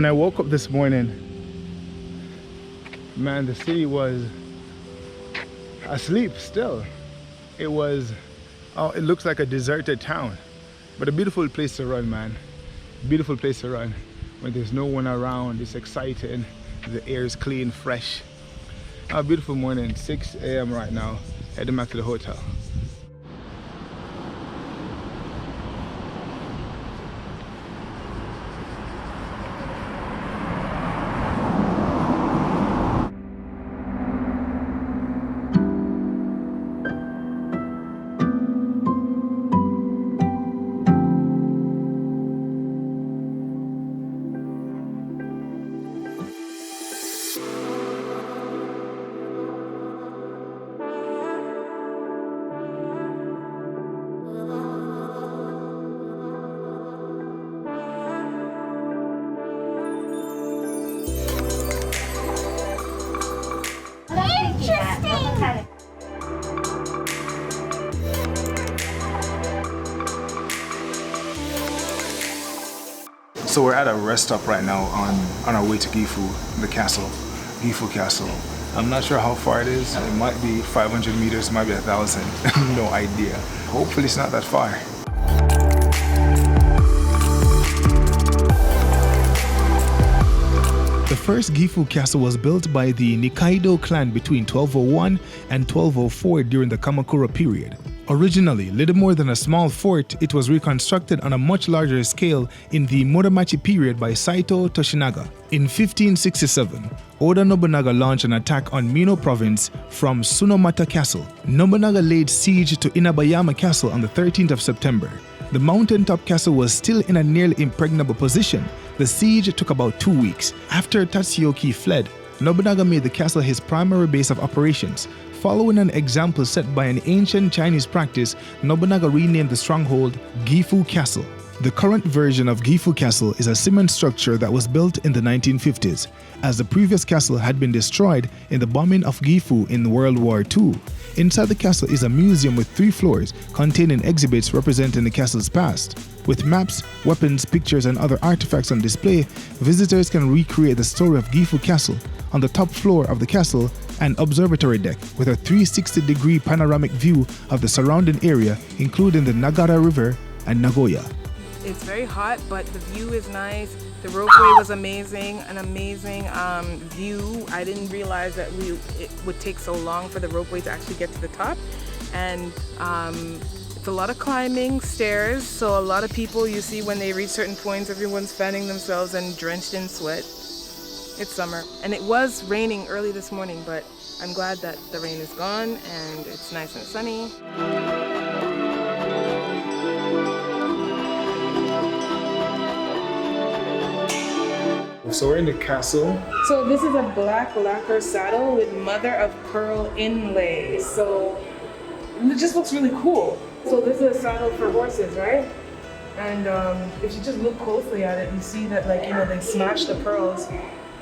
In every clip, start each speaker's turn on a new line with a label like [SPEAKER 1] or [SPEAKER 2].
[SPEAKER 1] When I woke up this morning, man, the city was asleep still. It was, oh, it looks like a deserted town, but a beautiful place to run, man. Beautiful place to run when there's no one around. It's exciting. The air is clean, fresh. A beautiful morning, 6 a.m. right now, heading back to the hotel. So we're at a rest stop right now on our way to Gifu, the castle, Gifu Castle. I'm not sure how far it is. It might be 500 meters, it might be 1,000. No idea. Hopefully it's not that far. The first Gifu castle was built by the Nikaido clan between 1201 and 1204 during the Kamakura period. Originally little more than a small fort, it was reconstructed on a much larger scale in the Muromachi period by Saito Toshinaga. In 1567, Oda Nobunaga launched an attack on Mino province from Tsunomata Castle. Nobunaga laid siege to Inabayama Castle on the 13th of September. The mountaintop castle was still in a nearly impregnable position. The siege took about 2 weeks. After Tatsuyoki fled, Nobunaga made the castle his primary base of operations. Following an example set by an ancient Chinese practice, Nobunaga renamed the stronghold Gifu Castle. The current version of Gifu Castle is a cement structure that was built in the 1950s, as the previous castle had been destroyed in the bombing of Gifu in World War II. Inside the castle is a museum with 3 floors containing exhibits representing the castle's past. With maps, weapons, pictures, and other artifacts on display, visitors can recreate the story of Gifu Castle. On the top floor of the castle, an observatory deck with a 360-degree panoramic view of the surrounding area, including the Nagara River and Nagoya.
[SPEAKER 2] It's very hot, but the view is nice. The ropeway was amazing, an amazing view. I didn't realize that it would take so long for the ropeway to actually get to the top. And it's a lot of climbing, stairs, so a lot of people you see when they reach certain points, everyone's fanning themselves and drenched in sweat. It's summer, and it was raining early this morning, but I'm glad that the rain is gone and it's nice and sunny.
[SPEAKER 1] So we're in the castle.
[SPEAKER 2] So this is a black lacquer saddle with mother of pearl inlay. So it just looks really cool. So this is a saddle for horses, right? And if you just look closely at it, you see that, like, you know, they smash the pearls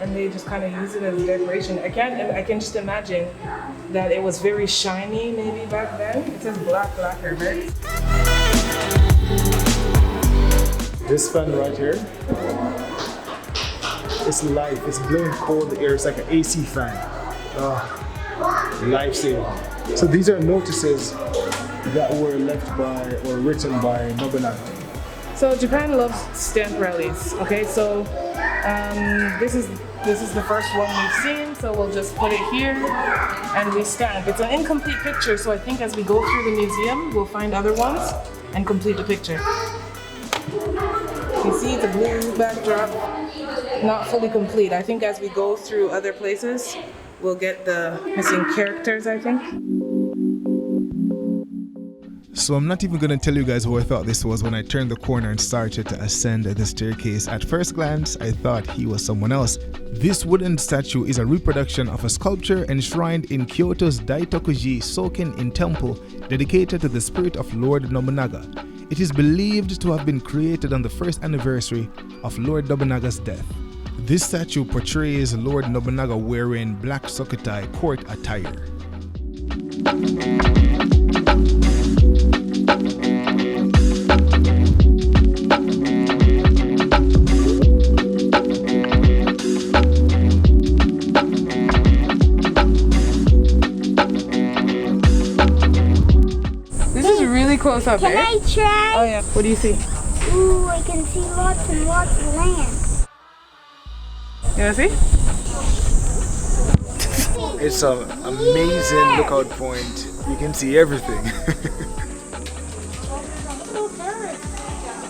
[SPEAKER 2] and they just kind of use it as decoration. I can just imagine that it was very shiny maybe back then. It says black lacquer, right?
[SPEAKER 1] This fan right here, it's life. It's blowing cold air. It's like an AC fan. Life-saving. So these are notices that were left by or written by Nobunaga.
[SPEAKER 2] So Japan loves stamp rallies. Okay, so this is the first one we've seen. So we'll just put it here and we stamp. It's an incomplete picture, so I think as we go through the museum, we'll find other ones and complete the picture. You see, it's a blue backdrop, not fully complete. I think as we go through other places, we'll get the missing characters, I think.
[SPEAKER 1] So I'm not even going to tell you guys who I thought this was when I turned the corner and started to ascend the staircase. At first glance, I thought he was someone else. This wooden statue is a reproduction of a sculpture enshrined in Kyoto's Daitokuji Soken-in Temple dedicated to the spirit of Lord Nobunaga. It is believed to have been created on the first anniversary of Lord Nobunaga's death. This statue portrays Lord Nobunaga wearing black sokotai court attire.
[SPEAKER 2] close up,
[SPEAKER 3] Can
[SPEAKER 2] babe.
[SPEAKER 3] I try?
[SPEAKER 2] Oh yeah. What do you see?
[SPEAKER 3] Ooh, I can see lots and lots of land.
[SPEAKER 2] You wanna see?
[SPEAKER 1] It's an amazing lookout point. You can see everything.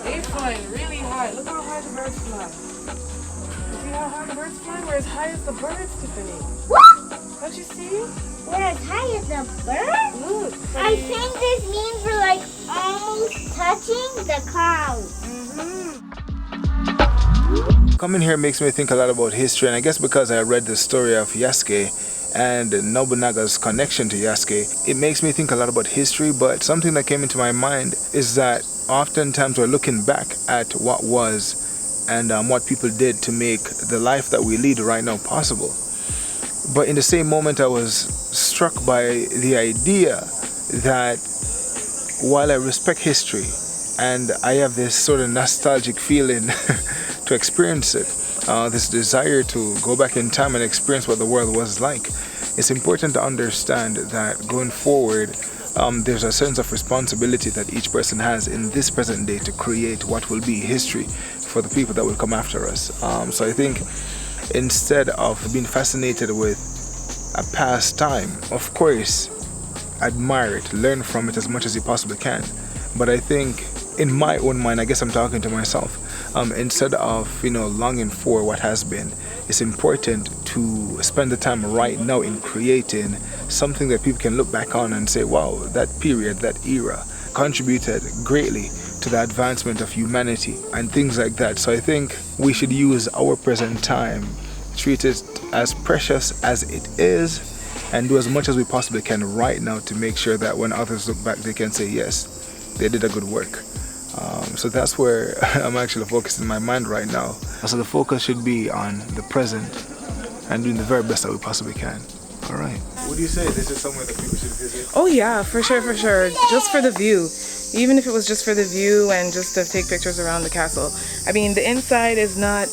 [SPEAKER 2] They flying really high. Look how high the birds fly. You see how high the birds fly? We're as high as the birds, Tiffany.
[SPEAKER 3] What?
[SPEAKER 2] Don't you see?
[SPEAKER 3] We're as high as the bird?
[SPEAKER 2] Look.
[SPEAKER 3] I think this means we're like almost touching the clouds.
[SPEAKER 1] Coming here makes me think a lot about history, and I guess because I read the story of Yasuke and Nobunaga's connection to Yasuke, it makes me think a lot about history. But something that came into my mind is that oftentimes we're looking back at what was and what people did to make the life that we lead right now possible. But in the same moment, I was struck by the idea that while I respect history and I have this sort of nostalgic feeling to experience it, this desire to go back in time and experience what the world was like, it's important to understand that going forward, there's a sense of responsibility that each person has in this present day to create what will be history for the people that will come after us. So I think instead of being fascinated with a past time, of course, admire it, learn from it as much as you possibly can. But I think in my own mind, I guess I'm talking to myself, instead of longing for what has been, it's important to spend the time right now in creating something that people can look back on and say, wow, that period, that era contributed greatly to the advancement of humanity and things like that. So I think we should use our present time, treat it as precious as it is, and do as much as we possibly can right now to make sure that when others look back, they can say, yes, they did a good work. So that's where I'm actually focusing my mind right now. So the focus should be on the present and doing the very best that we possibly can. All right. What do you say? This is somewhere that people should visit?
[SPEAKER 2] Oh yeah, for sure, for sure. Just for the view. Even if it was just for the view and just to take pictures around the castle. I mean, the inside is not,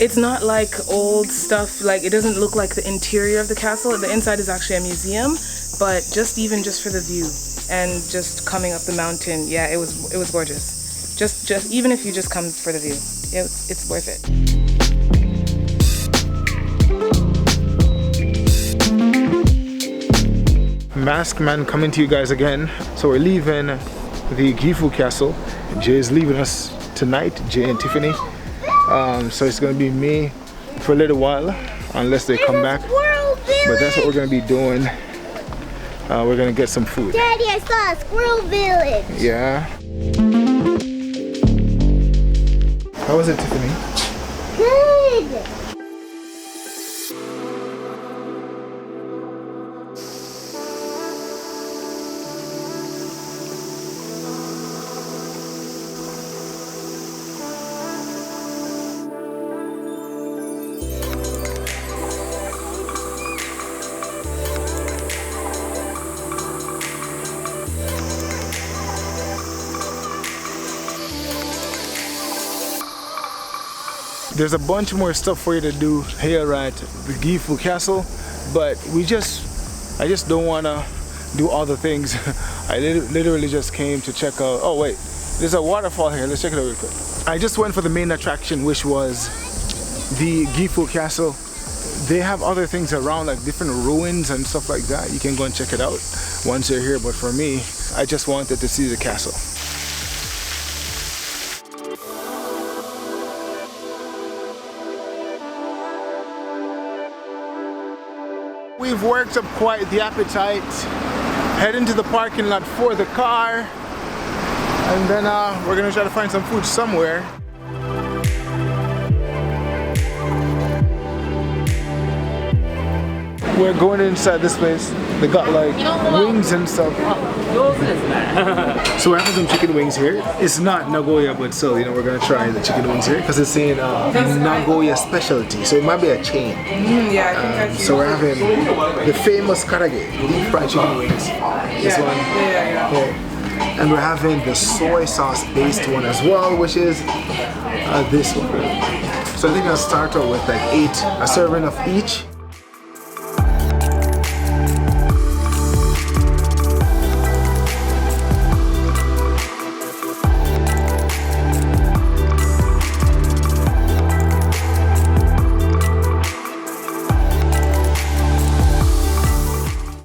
[SPEAKER 2] it's not like old stuff. Like, it doesn't look like the interior of the castle. The inside is actually a museum, but just for the view and just coming up the mountain, yeah, it was gorgeous. Just even if you just come for the view, it's worth it.
[SPEAKER 1] Mask Man coming to you guys again. So we're leaving the Gifu castle. Jay is leaving us tonight, Jay and Tiffany. So it's gonna be me for a little while, unless they come back. But that's what we're gonna be doing. We're gonna get some food.
[SPEAKER 3] Daddy, I saw a squirrel village.
[SPEAKER 1] Yeah. How was it, Tiffany?
[SPEAKER 3] Good.
[SPEAKER 1] There's a bunch more stuff for you to do here at the Gifu castle, but I just don't want to do all the things. I literally just came to check out. Oh wait, there's a waterfall here. Let's check it out real quick. I just went for the main attraction, which was the Gifu castle. They have other things around, like different ruins and stuff like that. You can go and check it out once you're here, but for me, I just wanted to see the castle. We've worked up quite the appetite. Heading to the parking lot for the car, and then we're gonna try to find some food somewhere. We're going inside this place. They got like wings and stuff. So we're having some chicken wings here. It's not Nagoya, but still, we're gonna try the chicken wings here because it's saying Nagoya specialty, so it might be a chain.
[SPEAKER 2] Yeah, I think that's
[SPEAKER 1] so we're having the famous karage, deep fried chicken wings. This one. Yeah. And we're having the soy sauce based one as well, which is this one. So I think I'll start out with like a serving of each.